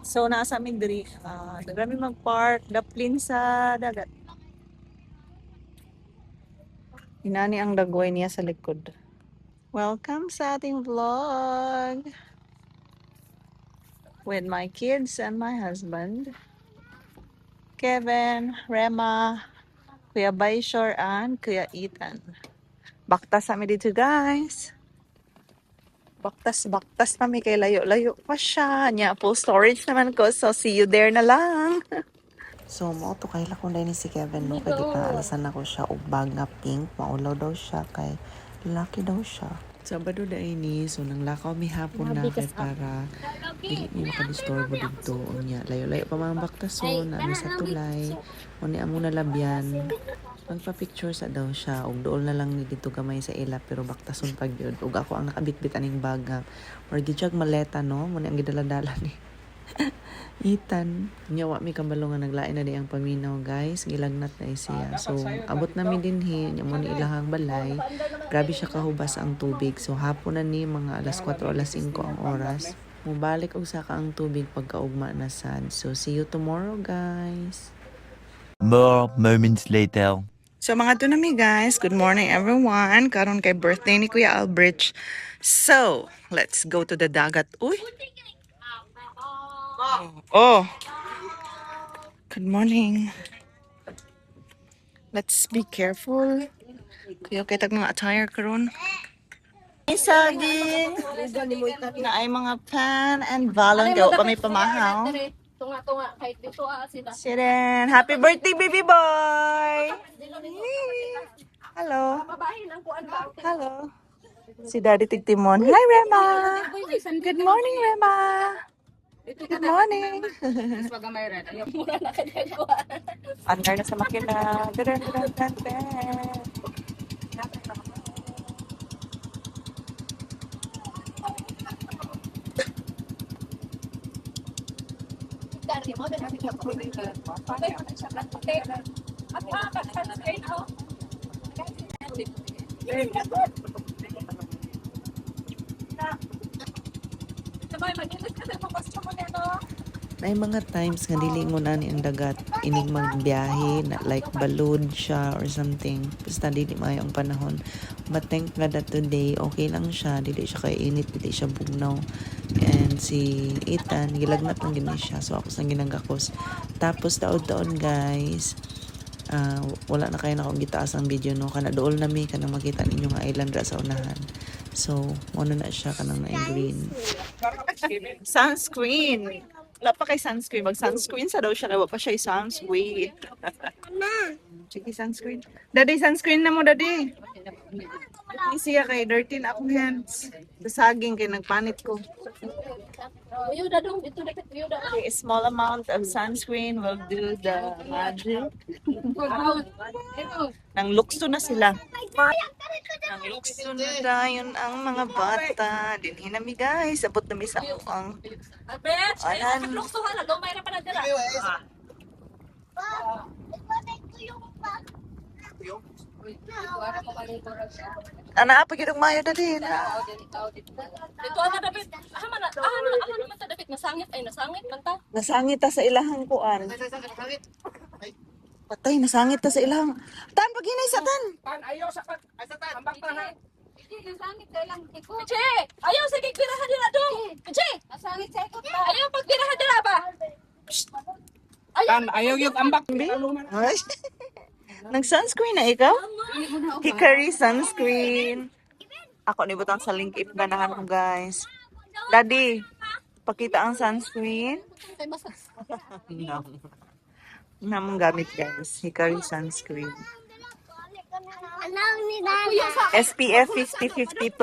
So nasa amin diri, nagrami mag-park, daplin sa dagat. Inani ang dagway niya sa likod. Welcome sa ating vlog with my kids and my husband. Kevin, Rema, Kuya Bayshore, and Kuya Ethan. Baktas kami dito guys. Baktas kami kay layo-layo pa siya. Nya full storage naman ko. So see you there na lang. So mo to kay lakon dai ni si Kevin no kay gipanaalasan ako siya og bag nga pink, maulaw daw siya kay lalaki daw siya. Sabado dai ni so nang lakaw mi hapon na kay para dili mi makadisturbo dito unya layo-layo pa mga baktason ani sa tulay uni amo na labyan. Magpa-picture sa daw siya ug dool na lang ni dito gamay sa ila pero baktason pag yun ug ako ang nakabitbit aning bag or gijag maleta no mo ang gidala-dala ni Ethan. Nyawa mi kabalo nga naglain na di ang paminaw guys. Gilagnat na siya. So abot namin din nya mo ni ilahang balay. Grabe siya kahubas ang tubig. So hapon na ni mga alas 4 alas 5 ang oras. Mubalik og saka ang tubig pagkaugma na sad. So see you tomorrow guys. More moments later. So mga to nami guys. Good morning everyone. Karon kay birthday ni Kuya Albridge. So let's go to the dagat. Uy. Oh. Good morning. Let's be careful. Kuya kay tag mga attire karon. Saging na ay mga pan and balon daw pa may pamahaw. Tunga-tunga kahit dito sila. Siren, happy birthday baby boy. Hello. Babahin ang kuan ba? Hello. Si Daddy Tigtimon. Hi Rema. Good morning Rema. Good morning. Wag may red. Ayaw mura na kanya kuan. Andar na sa makina. Dadan. Dari mo na natin ako. May mga times nga dili mo na ni ang dagat inig magbiyahe na like balud siya or something. Basta dili maayo ang panahon. But thank God that today okay lang siya. Dili siya kay init, dili siya bugnaw. And si Ethan, gilagnat lang gini siya. So ako sang ginagakos. Tapos taon-taon guys, wala na kayo na akong gitaas ang video no. Kana dool na mi kanang makita ninyo nga island ra sa unahan. So, muna na siya kanang na green. Sunscreen. Wala pa kay sunscreen. Mag-sunscreen sa daw siya. Kaya pa siya sunscreen. Sige, sunscreen. Daddy, sunscreen na mo, daddy. Siya kay dirty na akong hands. Sa saging kay nagpanit ko. Uyo dadong dito dapat uyo da. Okay, a small amount of sunscreen will do the magic. Nang lukso na sila. Nang lukso na dayon ang mga bata. Dinhi nami guys. Abot nami sa ang Bitch, ayan. luksuhan na gamay ra pa na dira. Ana pa gyud mayo dali na. Dito ana dapat. Ano naman ta dapat nasangit man ta. Nasangit ta sa ilahang kuan. Patay nasangit ta sa ilahang. Tan pag hinay sa tan. Ayaw sa ambak pa ha. Nasangit kay lang iko. Che, ayaw sige pirahan dira dong. Che, nasangit sa iko. Ayaw pag pirahan dira ba. Ayaw yung ambak. Ay. Nag-sunscreen na ikaw? Hickory sunscreen. Ako ni butang sa link if ganahan ko guys. Daddy, pakita ang sunscreen. Namang gamit guys. Hickory sunscreen. SPF 50-50++++.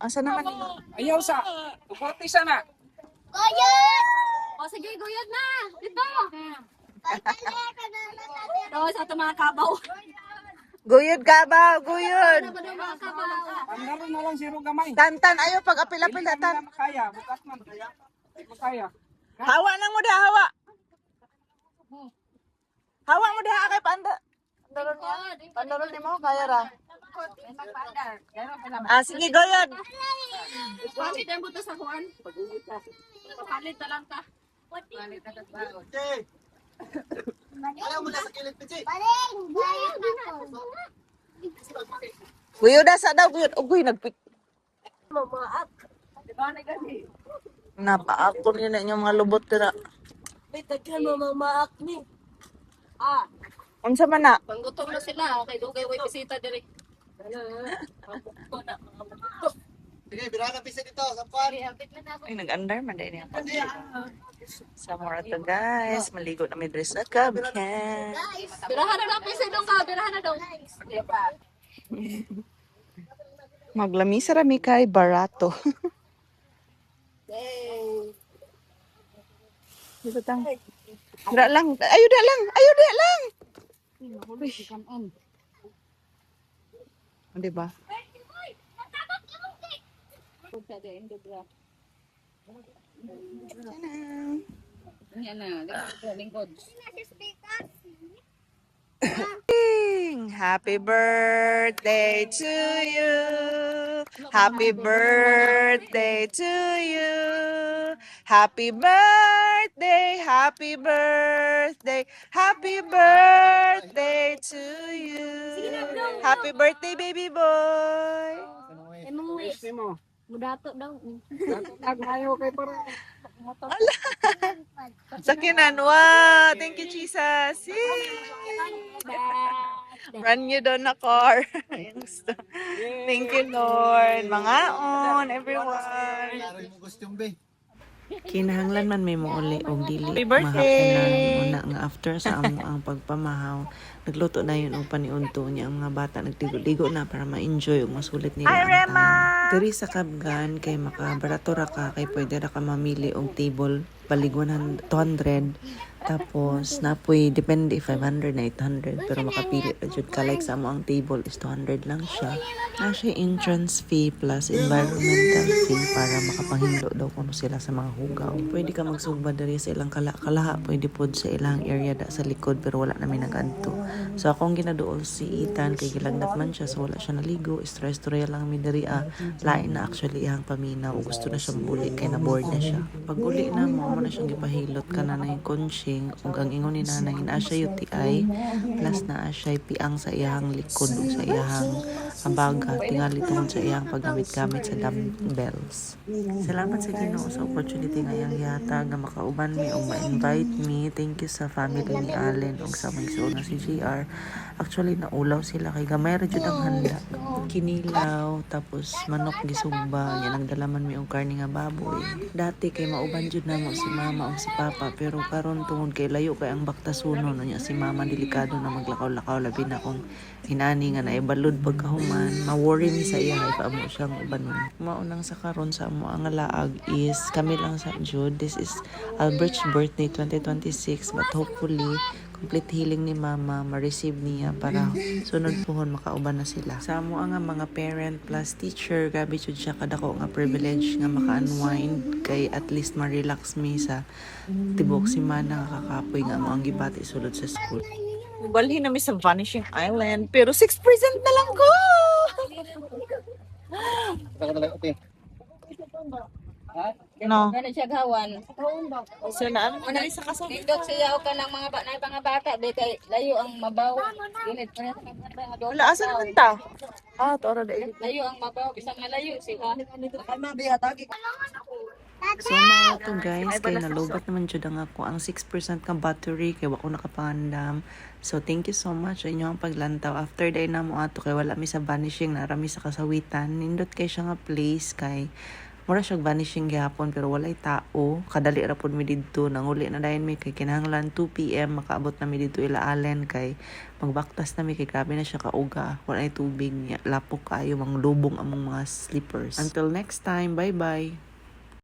Asa naman? Ayaw sa. Uporti sana. O sige, guyod na. Dito. Tapos sa mga kabaw. Guyod ka ba? Guyod. Mga kabaw. Pangaro na lang zero gamay. Tantan, ayaw pag apil-apil na tan. Makaya. Bukas man. Makaya. Hawa na mo da, hawa. Hawa mo da, kay panda. Pandaron niya. Pandaron ni mo, kaya ra. Ah, sige, go yun. Palit ang buto sa kuwan. Palit na lang ka. Palit na lang. Guyod na sa daw, guyod. Ugoy, nagpik. Diba na gani? Napaakon yun na inyong mga lubot tira. May tagyan mo mamaak ni. Ah, Unsa man na? panggutom na sila. Okay, dugay way bisita diri. Sige, birahan pisa dito, sampan. Ay, nag-under man din yan. Sa more to guys, maligo na may dress na kabcan. Birahan na lang pisa dong ka, birahan na dong. Maglami sa rami kay barato. Dito tang. Dira lang. Ayo da lang. Ayo da lang. Di ba? Yan na, lingkod. Happy birthday to you. Happy birthday to you. Happy birthday, happy birthday, happy birthday to you. Happy birthday, baby boy. Gusto mo. Mudato daw. Nagmayo kay para. Sakinan, wow. Thank you, Jesus. Run you doon na car. Thank you, Lord. Mga on, everyone. Klaro yung gusto be. Kinahanglan man may mauli og dili Happy birthday! una nga after sa amo ang pagpamahaw nagluto na yun og paniunto niya ang mga bata nagdigo-digo na para ma-enjoy ug masulit nila Hi, ang Rema! time. Diri sa Kabgan kay makabarato ra ka kay pwede ra ka mamili og table balig 200 tapos napoy depende 500 na 800 pero makapili ra jud ka like sa amo ang table is 200 lang siya. Na siya entrance fee plus environmental fee para makapanghinlo daw kuno sila sa mga hugaw. Pwede ka magsugba diri sa ilang kalaha, pwede pod sa ilang area da sa likod pero wala namin nagadto. So akong ginaduol si Ethan kay gilagnat man siya so wala siya naligo, stress-story lang mi diri lain na actually iyang paminaw ug gusto na siyang buli kay na bored na siya. Pag uli na mo na siyang gipahilot kana na yung kunching ug ang ingon ni nanay na siya UTI plus na siya piang sa iyang likod ug sa iyang abaga tingali tungod sa iyang paggamit-gamit sa dumbbells. Salamat sa Ginoo sa opportunity nga iyang gihatag nga makauban mi ug ma-invite me. Thank you sa family ni Allen ug sa mga igsoon nga si JR. Actually naulaw sila kay gamay ra jud ang handa. Kinilaw tapos manok gisugba nya nagdala man mi og karne nga baboy. Dati kay mauban jud namo si mama ug si papa pero karon tungod kay layo kay ang baktasunon nya si mama delikado na maglakaw-lakaw labi na kung hinani nga naibalod pagkahuman ma-worry mi sa iya kay paamo siyang ubanon. Maunang sa karon sa amo ang laag is kami lang sa Jude. This is Albert's birthday 2026 but hopefully complete healing ni mama ma-receive niya para sunod puhon makauban na sila. Sa amo nga mga parent plus teacher gabi jud siya kadako nga privilege nga maka-unwind kay at least ma-relax mi sa tibok si mana nga kakapoy nga mo ang gibati sulod sa school. Balhin namin sa Vanishing Island, pero 6% na lang ko! No. Ganun siya gawan. So, naano mo na rin sa kasama? Dindot siya o ka ng mga bata. Di kay layo ang mabaw. Ginit pa na. Wala, asa naman ta? Ah, toro da Layo ang mabaw. Isang malayo siya. So mga to guys, kay nalobat naman jud ang ako ang 6% ka battery kay wako nakapandam. So thank you so much sa inyo ang paglantaw. After day na mo ato kay wala mi sa vanishing na rami sa kasawitan. Nindot kay siya nga place kay mura siya vanishing gihapon pero walay tao. Kadali ra pud mi didto nanguli na dayon mi kay kinahanglan 2 PM makaabot na mi didto ila Allen kay magbaktas na mi kay grabe na siya kauga. Wala ay tubig niya. Lapok kayo mang lubong among mga slippers. Until next time, bye-bye.